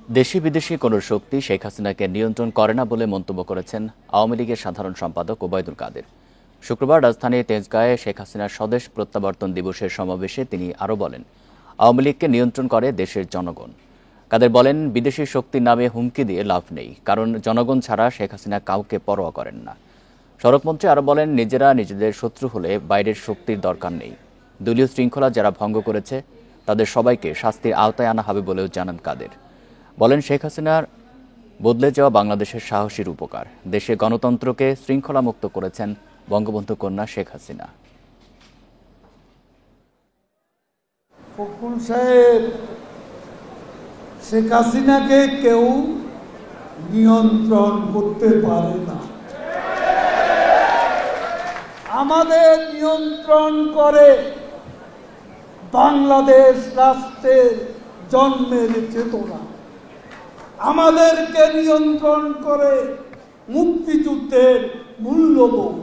দেশি বিদেশি কোনো শক্তি শেখ হাসিনাকে নিয়ন্ত্রণ করে না বলে মন্তব্য করেছেন আওয়ামী লীগের সাধারণ সম্পাদক ওবায়দুল কাদের। শুক্রবার রাজধানীর তেজগাঁয়ে শেখ হাসিনার স্বদেশ প্রত্যাবর্তন দিবসের সমাবেশে তিনি আরও বলেন, আওয়ামী লীগকে নিয়ন্ত্রণ করে দেশের জনগণ। কাদের বলেন, বিদেশি শক্তির নামে হুমকি দিয়ে লাভ নেই, কারণ জনগণ ছাড়া শেখ হাসিনা কাউকে পরোয়া করেন না। সড়কমন্ত্রী আরও বলেন, নিজেরা নিজেদের শত্রু হলে বাইরের শক্তির দরকার নেই। দলীয় শৃঙ্খলা যারা ভঙ্গ করেছে তাদের সবাইকে শাস্তির আওতায় আনা হবে বলেও জানান কাদের। বলেন, শেখ হাসিনার বদলে যাওয়া বাংলাদেশের সাহসীর উপকার। দেশে গণতন্ত্রকে শৃঙ্খলামুক্ত করেছেন বঙ্গবন্ধু কন্যা শেখ হাসিনা। ফখরুল সাহেব, শেখ হাসিনাকে কেউ নিয়ন্ত্রণ করতে পারে না। আমাদের নিয়ন্ত্রণ করে বাংলাদেশ রাষ্ট্রের জন্মের চেতনা, আমাদেরকে নিয়ন্ত্রণ করে মুক্তিযুদ্ধের মূল্যবোধ।